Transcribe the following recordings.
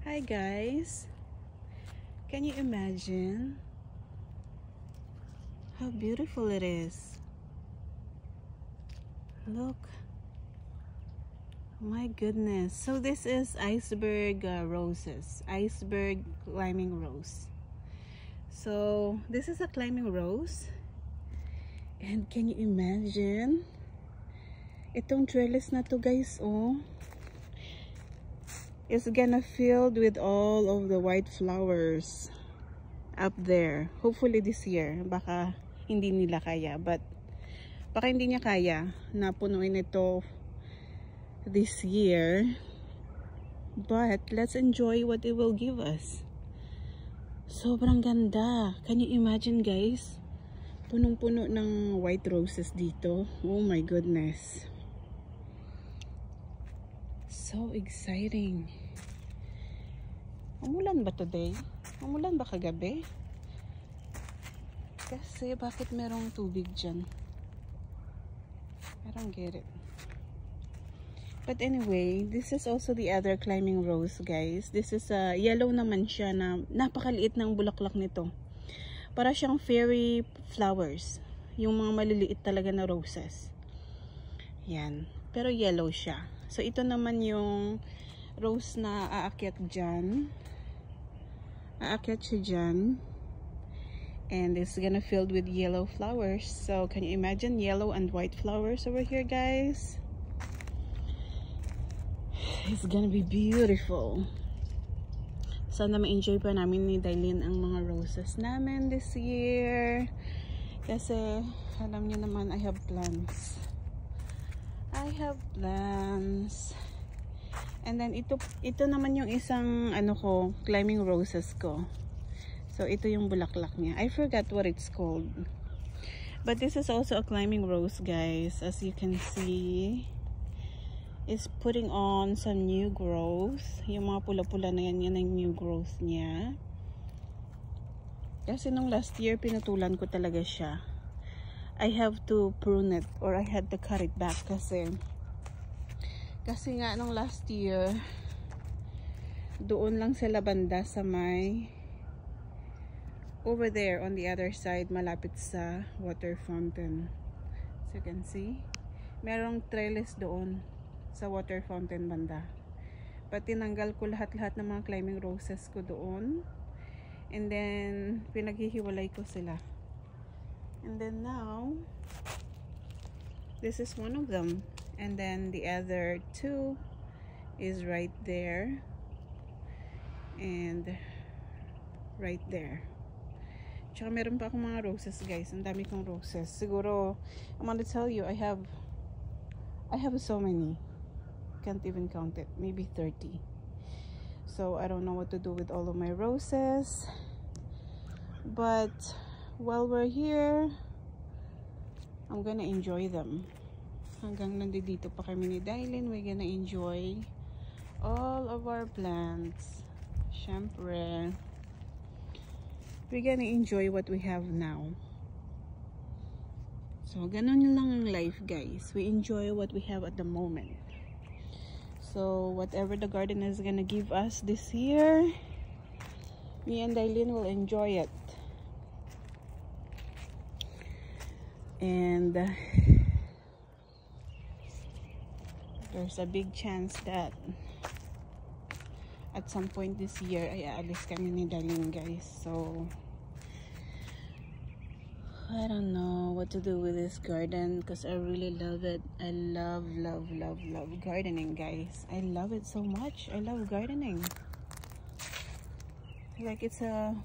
Hi guys, can you imagine how beautiful it is? Look, my goodness. So this is iceberg roses, iceberg climbing rose. So this is a climbing rose, and can you imagine itong trellis na to guys, oh, it's gonna filled with all of the white flowers up there. Hopefully this year. Baka hindi nila kaya, but baka hindi niya kaya na punuin ito this year, but let's enjoy what it will give us. Sobrang ganda. Can you imagine guys, punong-puno ng white roses dito. Oh my goodness, so exciting. Umulan ba today? Umulan ba kagabi? Kasi bakit merong tubig dyan? I don't get it. But anyway, this is also the other climbing rose guys. This is a yellow naman siya na napakaliit ng bulaklak nito. Para siyang fairy flowers. Yung mga maliliit talaga na roses. Yan. Pero yellow siya. So ito naman yung rose na aakyat dyan. Aakyat siya dyan. And it's gonna filled with yellow flowers. So can you imagine yellow and white flowers over here guys? It's gonna be beautiful. Sana ma-enjoy pa namin ni Dailin ang mga roses namin this year. Kasi alam niyo naman, I have plans. I have plans. And then ito naman yung isang climbing roses ko. So ito yung bulaklak niya. I forgot what it's called. But this is also a climbing rose guys. As you can see, it's putting on some new growth. Yung mga pula-pula na yan ang new growth niya. Kasi nung last year pinutulan ko talaga siya. I have to prune it or I had to cut it back kasi nga nung last year doon lang sila banda sa may over there on the other side malapit sa water fountain. So you can see merong trellis doon sa water fountain banda. But tinanggal ko lahat-lahat ng mga climbing roses ko doon. And then pinaghihiwalay ko sila. And then now this is one of them. And then the other two is right there. And right there. Tsaka meron pa akong mga roses guys. Ang dami kong roses. Siguro, I'm gonna tell you, I have so many. Can't even count it. Maybe 30. So I don't know what to do with all of my roses. But while we're here, I'm gonna enjoy them. Hanggang nandito pa kami ni Dailin, we're gonna enjoy all of our plants. Syempre, we're gonna enjoy what we have now. So ganun lang ang life guys. We enjoy what we have at the moment. So whatever the garden is gonna give us this year, me and Dailin will enjoy it. And there's a big chance that at some point this year ay aalis kami ni Dailin guys. So I don't know what to do with this garden because I really love it. I love gardening guys. I love it so much. I love gardening. Like it's a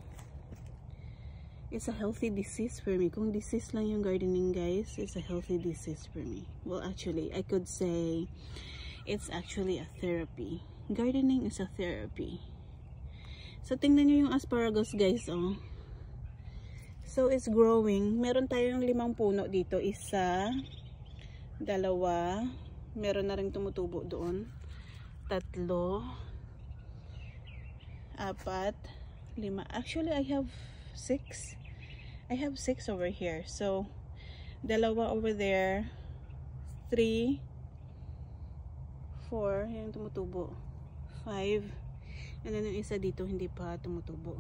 healthy disease for me. Kung disease lang yung gardening guys, it's a healthy disease for me. Well actually, I could say it's actually a therapy. Gardening is a therapy. So tingnan nyo yung asparagus guys, oh. So it's growing. Meron tayong 5 puno dito. 1, 2, meron na rin tumutubo doon. 3, 4, 5. Actually, I have 6. I have 6 over here. So 2 over there. 3, 4, yung tumutubo. 5, And then yung isa dito hindi pa tumutubo.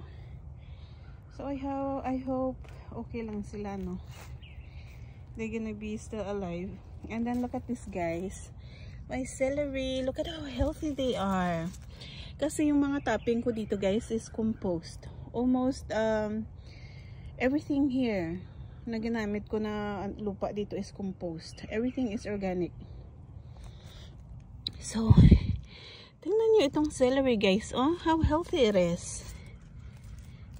So I hope okay lang sila, no? They're gonna be still alive. And then look at this, guys. My celery. Look at how healthy they are. Kasi yung mga topping ko dito, guys, is compost. Almost everything here na ginamit ko na lupa dito is compost. Everything is organic. So, tingnan nyo itong celery, guys. Oh, how healthy it is.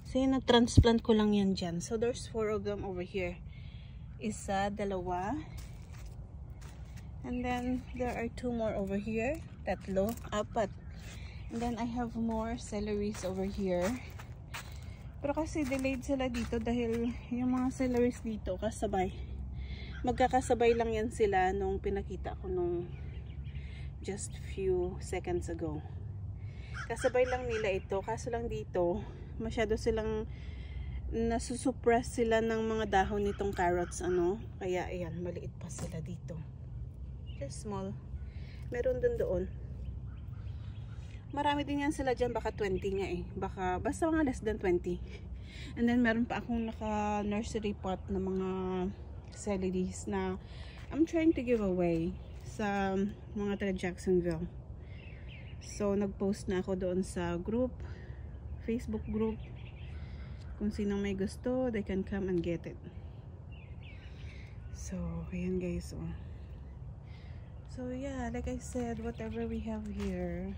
Kasi nag-transplant ko lang yan dyan. So, there's 4 of them over here. Isa, dalawa. And then, there are 2 more over here. Tatlo, 4. And then, I have more celeries over here. Pero kasi delayed sila dito dahil yung mga celeries dito kasabay. Magkakasabay lang yan sila nung pinakita ko nung just few seconds ago. Kasabay lang nila ito. Kaso lang dito, masyado silang nasusuppress sila ng mga dahon nitong carrots, ano. Kaya ayan, maliit pa sila dito. Just small. Meron dun doon. Marami din yan sila dyan, baka 20 nga eh. Baka, basta mga less than 20. And then meron pa akong naka nursery pot na mga celeries na I'm trying to give away sa mga taga Jacksonville. So nag-post na ako doon sa group, Facebook group. Kung sino may gusto, they can come and get it. So ayan, guys. Oh. So yeah, like I said, whatever we have here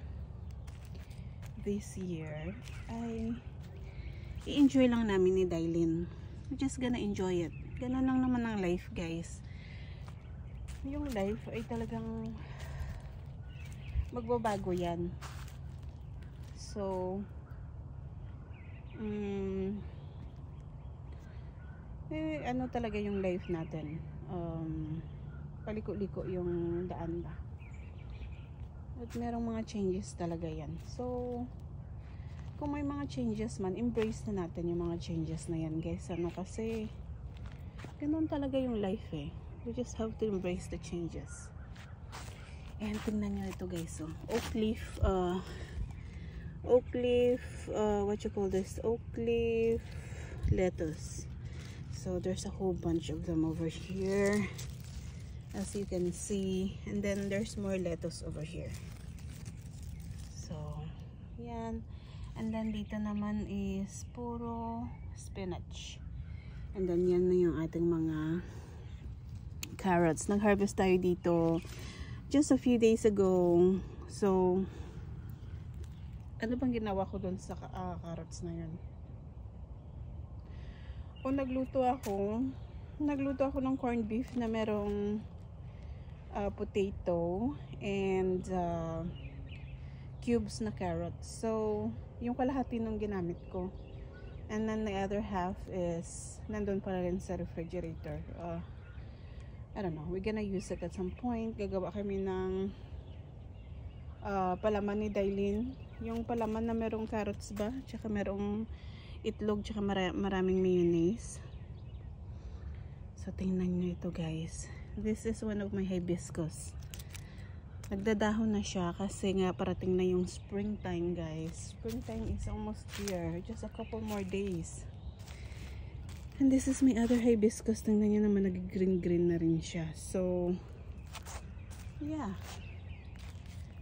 this year, i-enjoy lang namin ni Dailin. We're just gonna enjoy it. Ganun lang naman ang life, guys. Yung life ay talagang magbabago yan. So ano talaga yung life natin, paliko-liko yung daan ba. At merong mga changes talaga yan. So kung may mga changes man, embrace na natin yung mga changes na yan, guys. Ano, kasi ganun talaga yung life eh. We just have to embrace the changes. And tingnan nyo ito, guys. So, oak leaf, what you call this? Oak leaf lettuce. So there's a whole bunch of them over here, as you can see. And then there's more lettuce over here. So yan. And then dito naman is puro spinach. And then yan na yung ating mga carrots. Nag-harvest tayo dito just a few days ago. So ano bang ginawa ko doon sa carrots na yun? O nagluto ako ng corned beef na merong potato and cubes na carrots. So yung kalahati nung ginamit ko. And then the other half is nandun pa rin sa refrigerator. I don't know, we're gonna use it at some point. Gagawa kami ng palaman ni Dailin. Yung palaman na merong carrots ba? Tsaka merong itlog, tsaka maraming mayonnaise. So tingnan nyo ito, guys. This is one of my hibiscus. Nagdadahon na siya kasi nga parating na yung springtime, guys. Springtime is almost here. Just a couple more days. And this is my other hibiscus. Tingnan nyo naman, nag-green-green na rin siya. So yeah,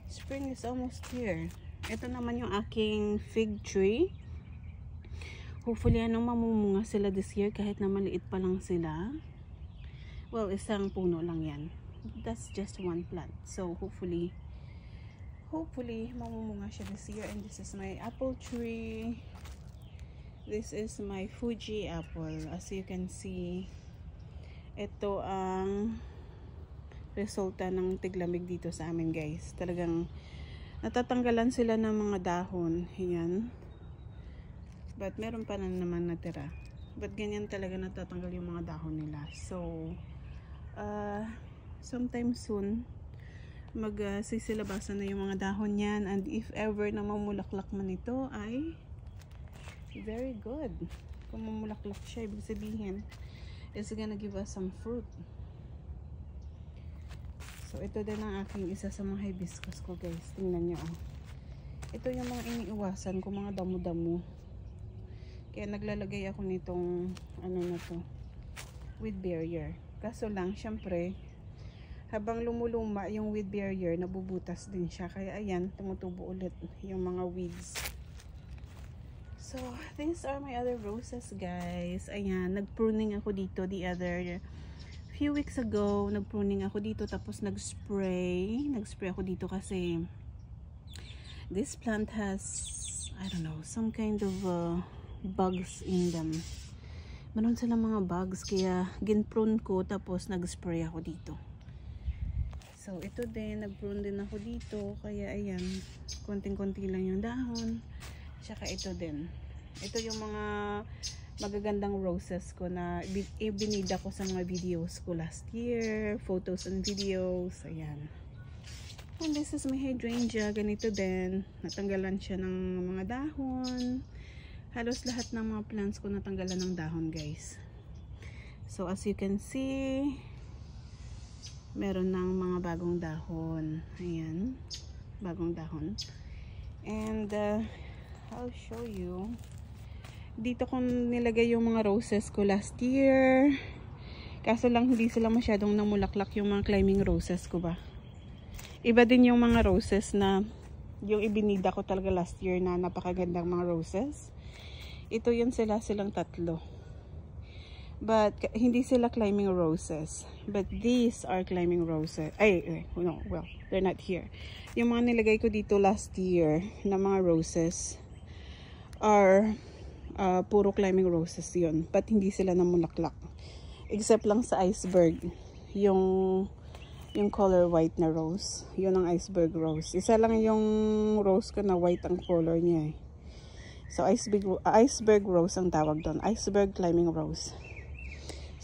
spring is almost here. Ito naman yung aking fig tree. Hopefully, mamumunga sila this year kahit na maliit pa lang sila. Well, isang puno lang yan. That's just one plant. So, hopefully, mamumunga siya this year. And this is my apple tree. This is my Fuji apple. As you can see, ito ang resulta ng tiglamig dito sa amin, guys. Talagang natatanggalan sila ng mga dahon. Ayan. But meron pa na naman natira. But ganyan talaga natatanggal yung mga dahon nila. So sometime soon magsisilabasan na yung mga dahon yan. And if ever na mamulaklak man ito, ay very good. Kung mamulaklak siya, ibig sabihin it's gonna give us some fruit. So ito din ang aking isa sa mga hibiscus ko, guys. Tingnan nyo, oh. Ito yung mga iniiwasan ko, mga damo-damo. Kaya naglalagay ako nitong ano na to, with barrier. Kaso lang, syempre, habang lumuluma yung with barrier, nabubutas din siya. Kaya ayan, tumutubo ulit yung mga weeds. So, these are my other roses, guys. Ayan, nag-pruning ako dito the other few weeks ago. Nag-pruning ako dito, tapos nag-spray. Nag-spray ako dito kasi this plant has, I don't know, some kind of bugs in them. Meron silang mga bugs, kaya gin-prune ko, tapos nag-spray ako dito. So, ito din, nag-prune din ako dito, kaya ayan, konting-konti lang yung dahon. Tsaka ito din. Ito yung mga magagandang roses ko na ibinida ko sa mga videos ko last year, photos and videos, ayan. And this is my hydrangea, ganito din. Natanggalan siya ng mga dahon. Halos lahat ng mga plants ko natanggalan ng dahon, guys. So as you can see, meron ng mga bagong dahon. Ayan, bagong dahon. And I'll show you. Dito ko nilagay yung mga roses ko last year. Kaso lang hindi sila masyadong namulaklak, yung mga climbing roses ko ba. Iba din yung mga roses na yung ibinida ko talaga last year na napakagandang mga roses. Ito yun silang tatlo. But hindi sila climbing roses. But these are climbing roses. No, well, they're not here. Yung mga nilagay ko dito last year na mga roses are puro climbing roses yun. But hindi sila namulaklak. Except lang sa iceberg. Yung color white na rose. Yun ang iceberg rose. Isa lang yung rose ko na white ang color niya eh. So iceberg rose ang tawag doon. Iceberg climbing rose.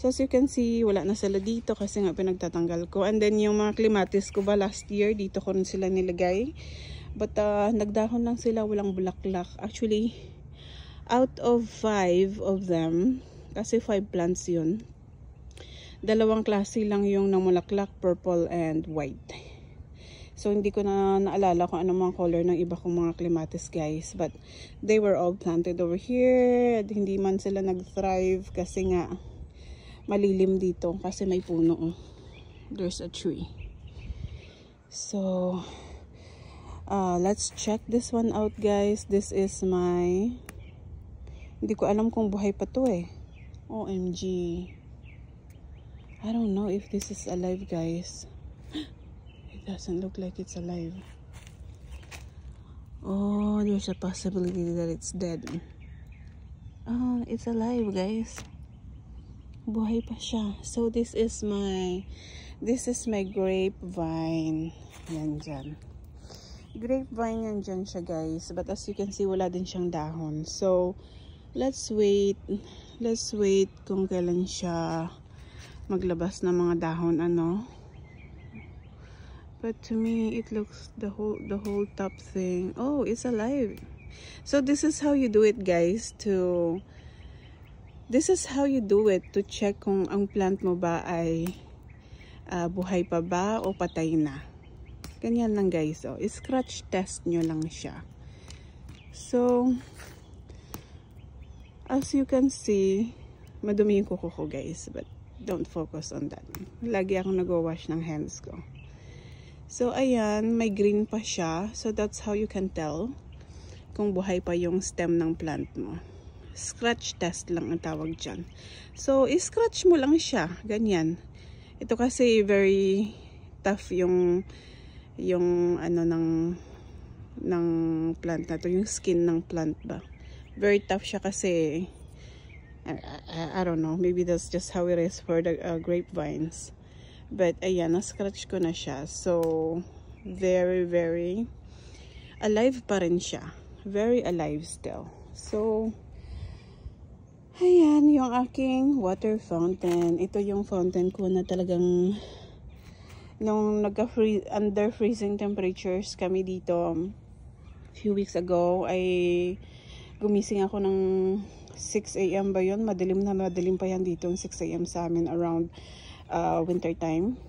So as you can see, wala na sila dito kasi nga pinagtatanggal ko. And then yung mga clematis ko ba last year, dito ko rin sila nilagay. But nagdahon lang sila, walang bulaklak. Actually, out of 5 of them, kasi 5 plants yun, dalawang klase lang yung namulaklak, purple and white. So hindi ko na naalala kung ano mga color ng iba kong mga clematis, guys, but they were all planted over here. At hindi man sila nag-thrive kasi nga malilim dito kasi may puno. There's a tree. So let's check this one out, guys. This is my, hindi ko alam kung buhay pa to eh. OMG. I don't know if this is alive, guys. It doesn't look like it's alive. Oh, there's a possibility that it's dead. Oh, it's alive, guys. Buhay pa siya. So this is my grapevine. Yan dyan. Grapevine yan dyan siya, guys. But as you can see, wala din siyang dahon. So let's wait kung kailan siya maglabas ng mga dahon, ano. But to me it looks the whole top thing. Oh, it's alive. So this is how you do it, guys, to check kung ang plant mo ba ay buhay pa ba o patay na. Ganyan lang, guys. Oh, scratch test nyo lang siya. So as you can see, madumi yung kuko ko, guys, but don't focus on that. Lagi akong nag-wash ng hands ko. So ayan, may green pa siya. So that's how you can tell kung buhay pa yung stem ng plant mo. Scratch test lang ang tawag dyan. So i-scratch mo lang siya, ganyan. Ito kasi very tough yung ano ng plant na to, yung skin ng plant ba. Very tough siya kasi I don't know, maybe that's just how it is for the grapevines. But ayan, na-scratch ko na siya. So very, very alive pa rin siya. Very alive still. So ayan, yung aking water fountain. Ito yung fountain ko na talagang nung under freezing temperatures kami dito few weeks ago, ay gumising ako ng 6 AM ba yun? Madilim pa yan dito, 6 AM sa amin around winter time.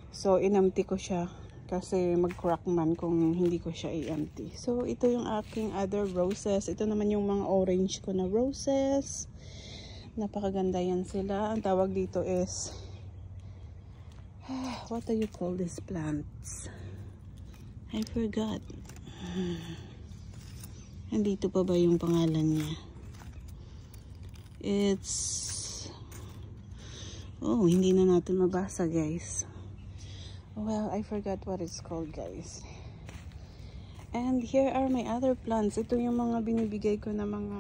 So inamti ko siya Kasi mag-crack man kung hindi ko siya i-empty. So, ito yung aking other roses. Ito naman yung mga orange ko na roses. Napakaganda yan sila. Ang tawag dito is, what do you call these plants? I forgot. Andito pa ba yung pangalan niya? It's, oh, hindi na natin mabasa, guys. Well, I forgot what it's called, guys. And here are my other plants. Ito yung mga binibigay ko na mga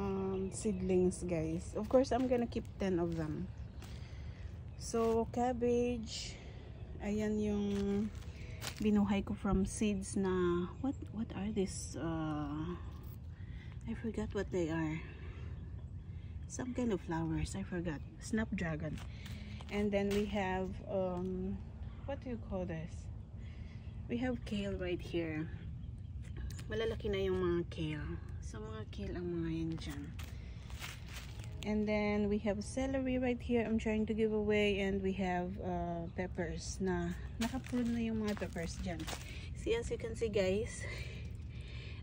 seedlings, guys. Of course, I'm gonna keep 10 of them. So, cabbage. Ayan yung binuhay ko from seeds na... What are these? I forgot what they are. Some kind of flowers. I forgot. Snapdragon. And then we have... what do you call this? We have kale right here. Malalaki na yung mga kale. So mga kale ang mga yan dyan. And then we have celery right here. I'm trying to give away. And we have peppers na nakaprune na yung mga peppers dyan. See, as you can see, guys,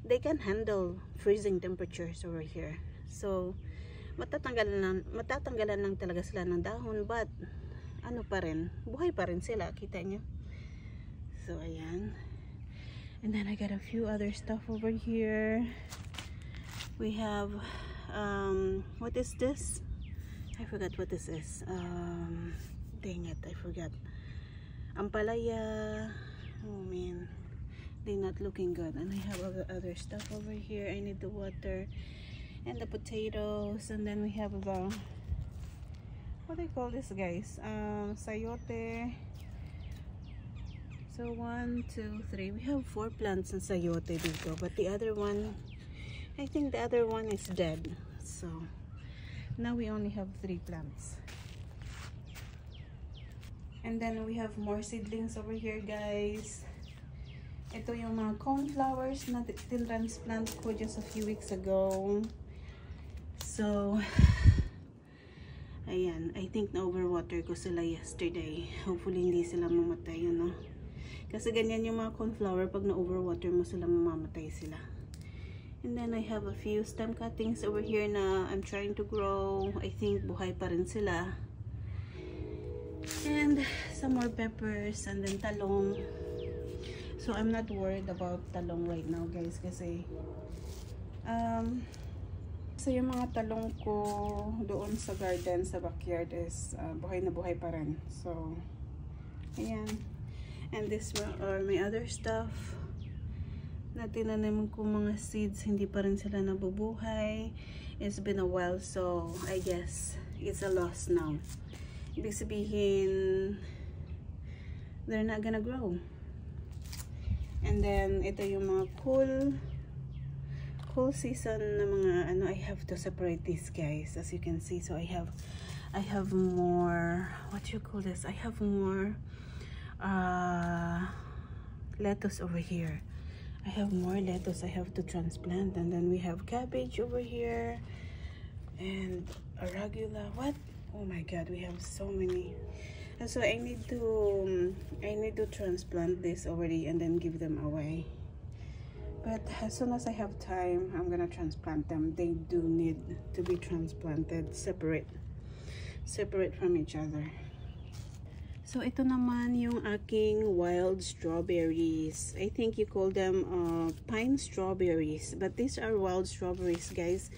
they can handle freezing temperatures over here. So matatanggalan lang talaga sila ng dahon, but ano pa rin, buhay pa rin sila, kita nyo. So ayan. And then I got a few other stuff over here. We have what is this? I forgot what this is. Dang it, I forgot. Ampalaya. Oh man, they're not looking good. And I have other stuff over here. I need the water and the potatoes. And then we have the, what do you call this, guys? Sayote. So 1, 2, 3. We have 4 plants in sayote dito, but the other one, I think the other one is dead. So now we only have 3 plants. And then we have more seedlings over here, guys. Ito yung mga coneflowers na transplant ko just a few weeks ago. So ayan, I think na overwater ko sila yesterday. Hopefully hindi sila mamatay, you know. Kasi ganyan yung mga cornflower, pag na-overwater mo sila, mamamatay sila. And then I have a few stem cuttings over here na I'm trying to grow. I think buhay pa rin sila. And some more peppers and then talong. So I'm not worried about talong right now, guys, kasi so yung mga talong ko doon sa garden, sa backyard is buhay na buhay pa rin. So ayan. And this are my other stuff na tinanim ko, mga seeds, hindi pa rin sila nabubuhay. It's been a while, so I guess it's a loss now. Ibig sabihin, they're not gonna grow. And then ito yung mga cool season na mga ano. I have to separate these, guys, as you can see. So I have more, what do you call this? I have more lettuce over here. I have more lettuce I have to transplant. And then we have cabbage over here and arugula. What? Oh my god, we have so many. And so I need to transplant this already and then give them away. But as soon as I have time, I'm gonna transplant them. They do need to be transplanted separate from each other. So ito naman yung aking wild strawberries. I think you call them pine strawberries, but these are wild strawberries, guys.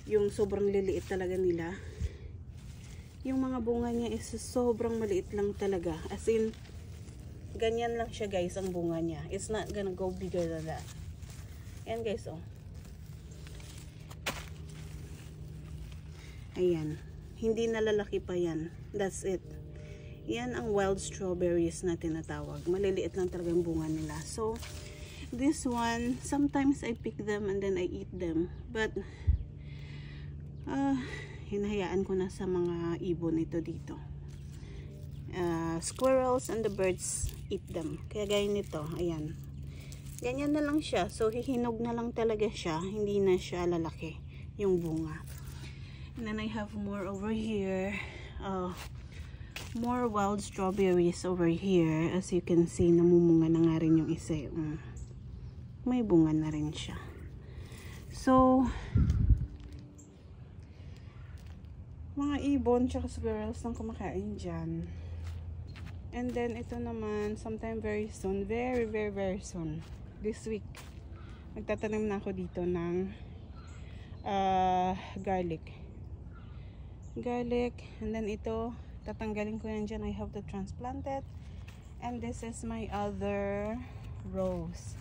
Yung sobrang liliit talaga nila. Yung mga bunga niya is sobrang maliit lang talaga. As in, ganyan lang siya, guys, ang bunga niya. It's not gonna go bigger than that. Ayan, guys, oh. Ayan. Hindi nalalaki pa yan. That's it. Yan ang wild strawberries na tinatawag. Maliliit lang talaga yung bunga nila. So, this one, sometimes I pick them and then I eat them. But, hinahayaan ko na sa mga ibon ito dito. Squirrels and the birds eat them. Kaya gaya nito, ayan. Ganyan na lang siya. So, hihinog na lang talaga siya. Hindi na siya lalaki yung bunga. And then I have more over here. more wild strawberries over here. As you can see, namumunga na nga rin yung isa. May bunga na rin siya. So, mga ibon tsaka squirrels lang kumakain dyan. And then, ito naman, sometime very soon, very soon, this week, magtatanim na ako dito ng garlic. And then ito, tatanggalin ko yan dyan. I have to transplant it. And this is my other rose.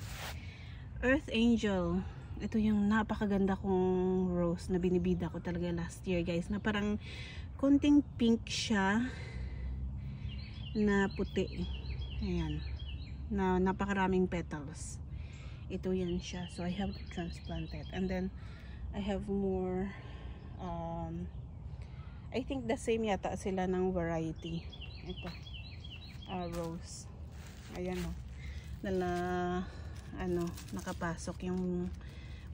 Earth Angel. Ito yung napakaganda kong rose na binibida ko talaga last year, guys. Na parang konting pink siya na puti. Ayan. Na napakaraming petals. Ito yan siya. So I have to transplant it. And then I have more I think the same yata sila ng variety. Ito. Rose. Ayan o. Nakapasok yung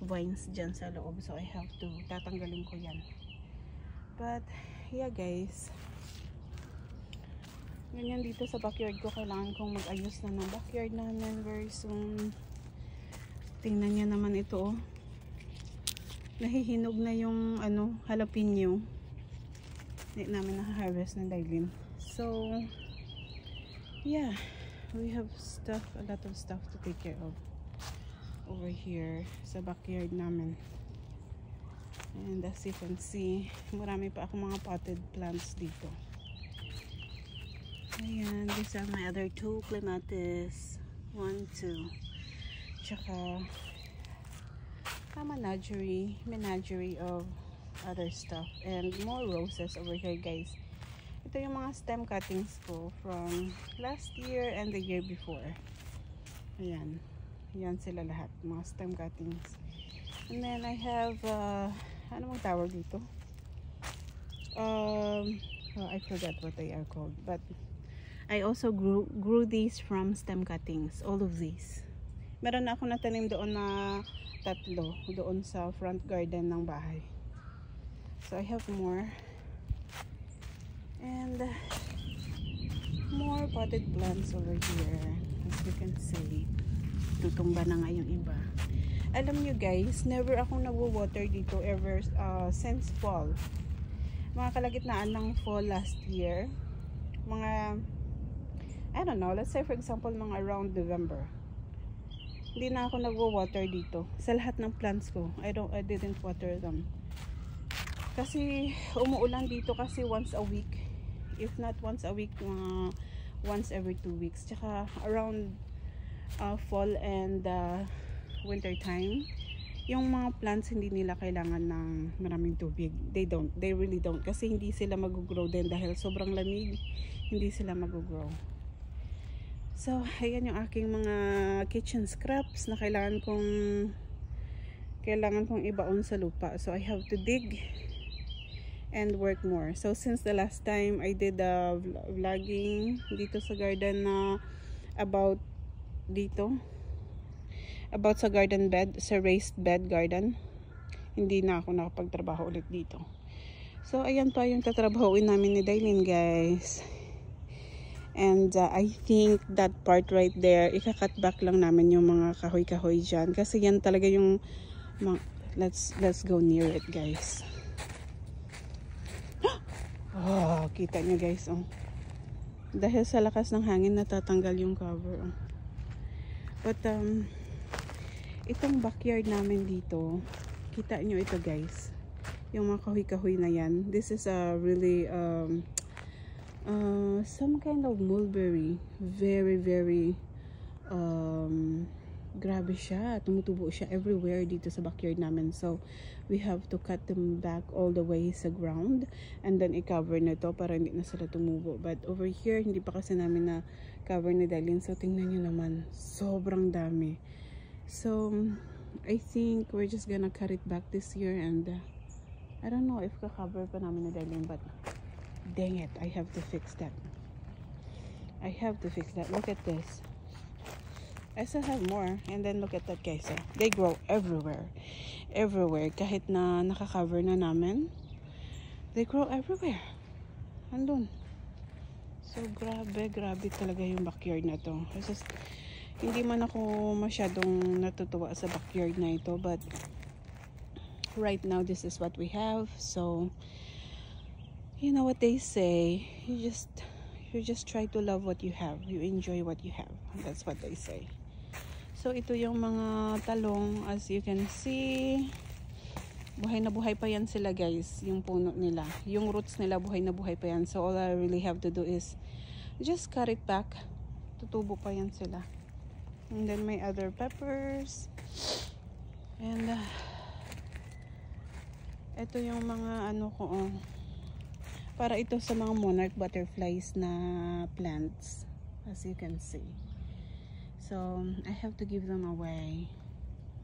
vines dyan sa loob. So I have to tatanggalin ko yan. But yeah, guys. Ganyan dito sa backyard ko. Kailangan kong mag-ayos na ng backyard namin very soon. Tingnan niya naman ito. Nahihinog na yung jalapeno. Hindi namin na-harvest ng dailin. So yeah, we have a lot of stuff to take care of over here sa backyard namin. And as you can see, marami pa ako mga potted plants dito. Ayan, these are my other two clematis. 1, 2. Tsaka a menagerie of other stuff. And more roses over here, guys. Ito yung mga stem cuttings ko from last year and the year before. Ayan. Yan sila lahat. Mga stem cuttings. And then I have, ano bang tawag dito? I forgot what they are called. But I also grew these from stem cuttings. All of these. Meron na ako natanim doon na 3 doon sa front garden ng bahay. So I have more. And more potted plants over here. As you can see, tutumba na nga yung iba. Alam nyo, guys, never akong nagwo-water dito ever since fall. Mga kalagitnaan ng fall last year. Mga, I don't know, let's say for example, mga around November. Hindi na ako nagwo-water dito. Sa lahat ng plants ko, I didn't water them. Kasi umuulan dito kasi once a week. If not once a week, once every 2 weeks. Tsaka around fall and winter time, yung mga plants hindi nila kailangan ng maraming tubig. They really don't. Kasi hindi sila mag-grow din dahil sobrang lamig, hindi sila mag-grow. So, ayan yung aking mga kitchen scraps na kailangan kong ibaon sa lupa. So, I have to dig and work more. So, since the last time I did vlogging dito sa garden na about sa garden bed, sa raised bed garden, hindi na ako nakapagtrabaho ulit dito. So, ayan pa yung tatrabahoin namin ni Dailin, guys. And I think that part right there, ika-cut back lang namin yung mga kahoy-kahoy dyan. Kasi yan talaga yung let's go near it, guys. Oh, kita nyo, guys. Oh. Dahil sa lakas ng hangin, natatanggal yung cover. Oh. But itong backyard namin dito, kita nyo ito, guys. Yung mga kahoy-kahoy na yan. This is a really some kind of mulberry. Very grabe siya. Tumutubo siya everywhere dito sa backyard namin. So we have to cut them back all the way sa ground and then i-cover na to para hindi na sila tumubo. But over here, hindi pa kasi namin na cover ni Dailin. So tingnan nyo naman, sobrang dami. So I think we're just gonna cut it back this year and I don't know if ka-cover pa namin ni Dailin, but dang it, I have to fix that. Look at this. I still have more. And then look at that, guys. They grow everywhere. Kahit na naka-cover na namin, they grow everywhere. Andun. So grabe talaga yung backyard na to. Kasi hindi man ako masyadong natutuwa sa backyard na ito, but right now this is what we have. So you know what they say, you just try to love what you have, you enjoy what you have. That's what they say. So ito yung mga talong, as you can see, buhay na buhay pa yan sila guys, yung puno nila, yung roots nila buhay na buhay pa yan. So all I really have to do is just cut it back, tutubo pa yan sila. And then my other peppers, and ito yung mga ano ko, para ito sa mga monarch butterflies na plants, as you can see. So I have to give them away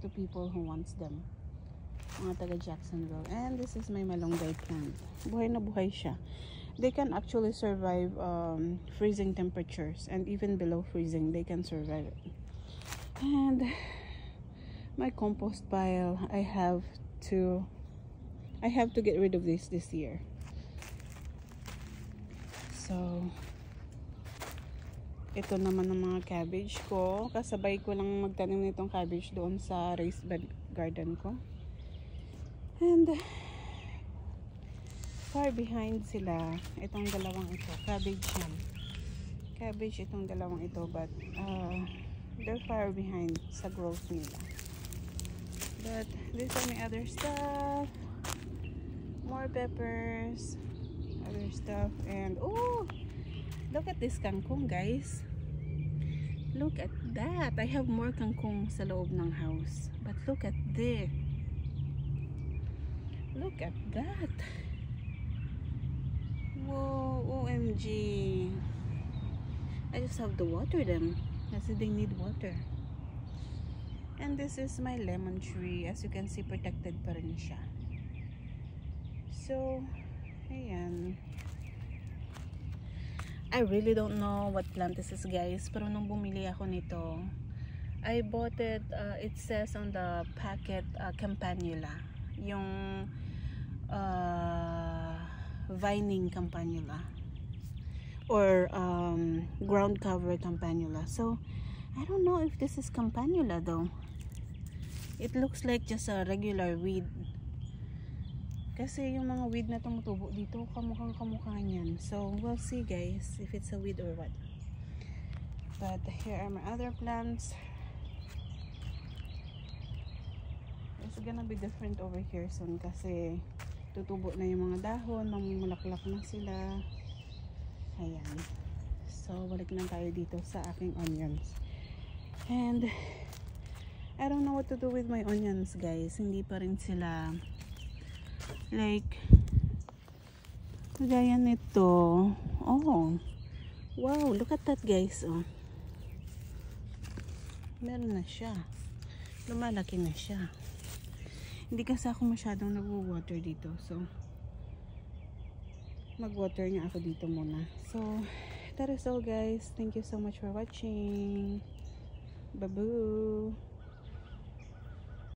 to people who wants them, mga taga Jacksonville. And this is my malunggay plant, buhay na buhay siya. They can actually survive freezing temperatures, and even below freezing they can survive it. And my compost pile, I have to get rid of this year. So ito naman ang mga cabbage ko, kasabay ko lang magtanim nitong cabbage doon sa raised bed garden ko. And far behind sila, itong dalawang ito, cabbage yan. Cabbage itong dalawang ito, but they're far behind sa growth nila. But these are my other stuff, more peppers, other stuff. And oh, look at this kangkong guys, look at that. I have more kangkong sa loob ng house, but look at this, look at that. Whoa, OMG. I just have to water them kasi they need water. And this is my lemon tree, as you can see, protected pa rin siya. So ayan, I really don't know what plant this is guys, pero nung bumili ako nito, I bought it, it says on the packet campanula, yung vining campanula, or ground cover campanula. So I don't know if this is campanula though. It looks like just a regular weed, kasi yung mga weed na tumutubo dito kamukhang kamukha niyan. So we'll see guys if it's a weed or what. But here are my other plants. It's gonna be different over here soon kasi tutubo na yung mga dahon, mamumulaklak na sila. Ayan. So balik na tayo dito sa aking onions. And I don't know what to do with my onions guys. Hindi pa rin sila like gaya nito. Oh wow, look at that guys. Oh, meron na siya, lumalaki na siya. Hindi kasi ako masyadong nag-water dito, so mag-water niya ako dito muna. So that is all guys. Thank you so much for watching. Babu.